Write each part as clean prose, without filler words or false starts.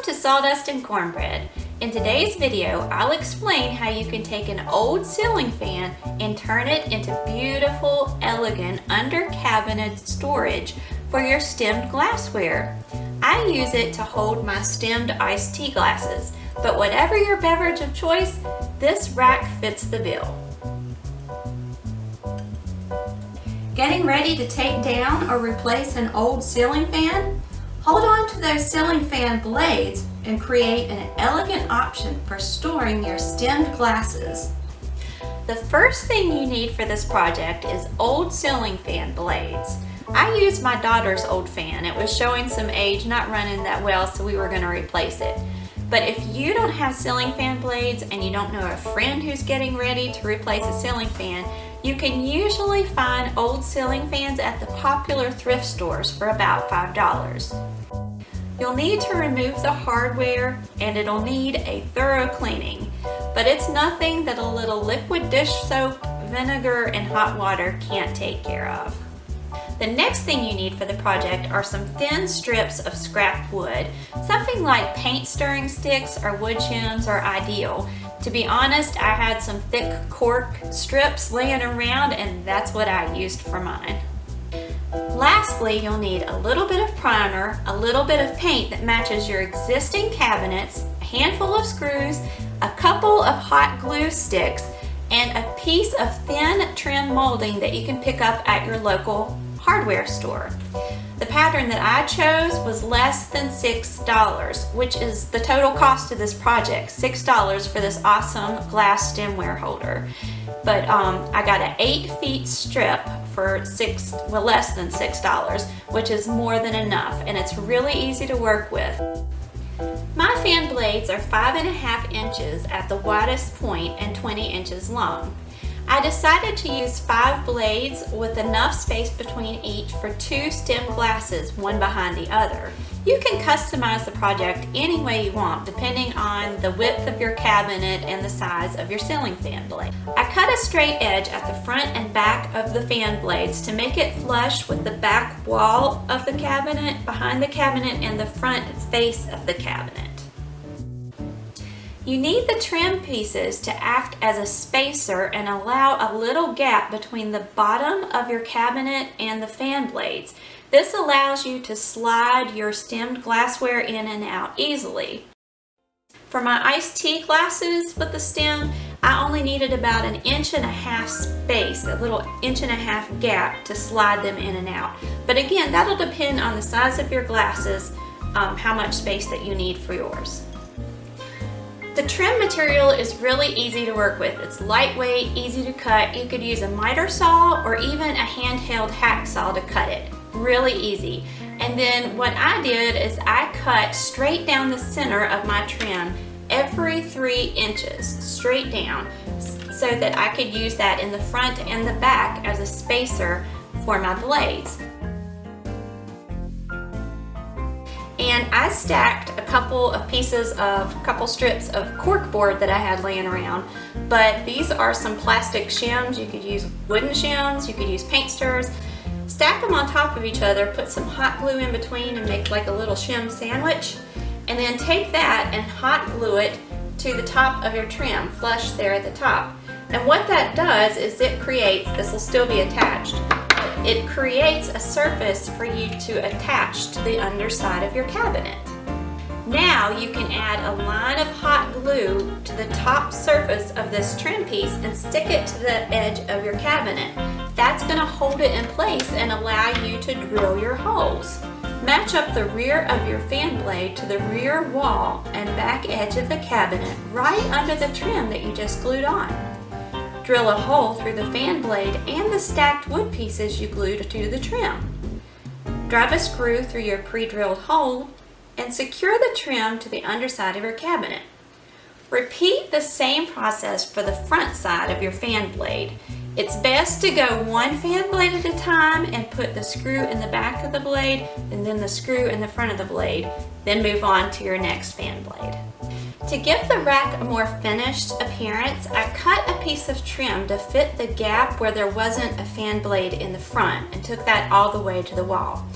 Welcome to Sawdust and Cornbread. In today's video, I'll explain how you can take an old ceiling fan and turn it into beautiful, elegant under cabinet storage for your stemmed glassware. I use it to hold my stemmed iced tea glasses, but whatever your beverage of choice, this rack fits the bill. Getting ready to take down or replace an old ceiling fan? Hold on to those ceiling fan blades and create an elegant option for storing your stemmed glasses. The first thing you need for this project is old ceiling fan blades. I used my daughter's old fan. It was showing some age, not running that well, so we were going to replace it. But if you don't have ceiling fan blades and you don't know a friend who's getting ready to replace a ceiling fan, you can usually find old ceiling fans at the popular thrift stores for about $5. You'll need to remove the hardware and it'll need a thorough cleaning, but it's nothing that a little liquid dish soap, vinegar, and hot water can't take care of. The next thing you need for the project are some thin strips of scrap wood. Something like paint stirring sticks or wood shims are ideal. To be honest, I had some thick cork strips laying around and that's what I used for mine. Lastly, you'll need a little bit of primer, a little bit of paint that matches your existing cabinets, a handful of screws, a couple of hot glue sticks, and a piece of thin trim molding that you can pick up at your local hardware store. The pattern that I chose was less than $6, which is the total cost of this project, $6 for this awesome glass stemware holder. But I got an 8 feet strip for less than $6, which is more than enough, and it's really easy to work with. My fan blades are 5.5 inches at the widest point and 20 inches long. I decided to use 5 blades with enough space between each for 2 stemmed glasses, one behind the other. You can customize the project any way you want, depending on the width of your cabinet and the size of your ceiling fan blade. I cut a straight edge at the front and back of the fan blades to make it flush with the back wall of the cabinet, behind the cabinet, and the front face of the cabinet. You need the trim pieces to act as a spacer and allow a little gap between the bottom of your cabinet and the fan blades. This allows you to slide your stemmed glassware in and out easily. For my iced tea glasses with the stem, I only needed about 1.5 inches space, a little 1.5 inch gap to slide them in and out. But again, that'll depend on the size of your glasses, how much space that you need for yours. The trim material is really easy to work with. It's lightweight, easy to cut. You could use a miter saw or even a handheld hacksaw to cut it. Really easy. And then what I did is I cut straight down the center of my trim every 3 inches, straight down, so that I could use that in the front and the back as a spacer for my blades. And I stacked a couple strips of corkboard that I had laying around, but these are some plastic shims. You could use wooden shims, you could use paint stirrers. Stack them on top of each other, put some hot glue in between and make like a little shim sandwich, and then take that and hot glue it to the top of your trim, flush there at the top. And what that does is it creates, this will still be attached, it creates a surface for you to attach to the underside of your cabinet. Now you can add a line of hot glue to the top surface of this trim piece and stick it to the edge of your cabinet. That's going to hold it in place and allow you to drill your holes. Match up the rear of your fan blade to the rear wall and back edge of the cabinet right under the trim that you just glued on. Drill a hole through the fan blade and the stacked wood pieces you glued to the trim. Drive a screw through your pre-drilled hole and secure the trim to the underside of your cabinet. Repeat the same process for the front side of your fan blade. It's best to go one fan blade at a time and put the screw in the back of the blade and then the screw in the front of the blade, then move on to your next fan blade. To give the rack a more finished appearance, I cut a piece of trim to fit the gap where there wasn't a fan blade in the front and took that all the way to the wall.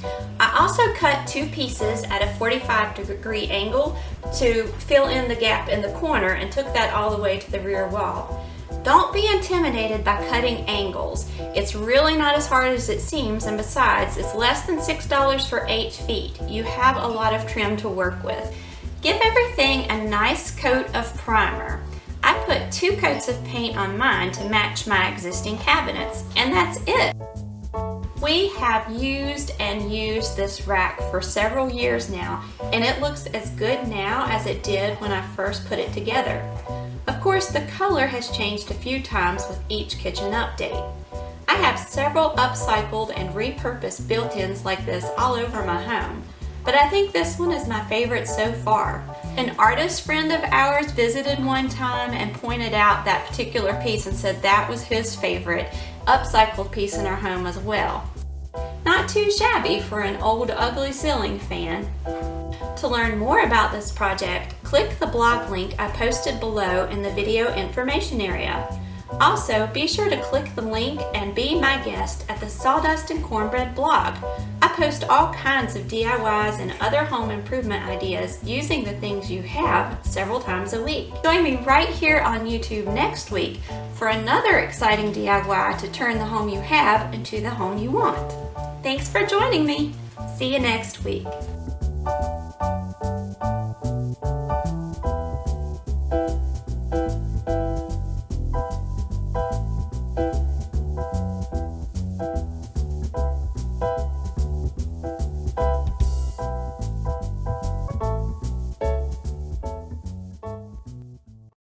I also cut 2 pieces at a 45-degree angle to fill in the gap in the corner and took that all the way to the rear wall. Don't be intimidated by cutting angles. It's really not as hard as it seems, and besides, it's less than $6 for 8 feet. You have a lot of trim to work with. Give everything a nice coat of primer. I put 2 coats of paint on mine to match my existing cabinets, and that's it. We have used and used this rack for several years now, and it looks as good now as it did when I first put it together. Of course, the color has changed a few times with each kitchen update. I have several upcycled and repurposed built-ins like this all over my home, but I think this one is my favorite so far. An artist friend of ours visited one time and pointed out that particular piece and said that was his favorite upcycled piece in our home as well. Not too shabby for an old ugly ceiling fan. To learn more about this project, click the blog link I posted below in the video information area. Also, be sure to click the link and be my guest at the Sawdust and Cornbread blog. I post all kinds of DIYs and other home improvement ideas using the things you have several times a week. Join me right here on YouTube next week for another exciting DIY to turn the home you have into the home you want. Thanks for joining me. See you next week.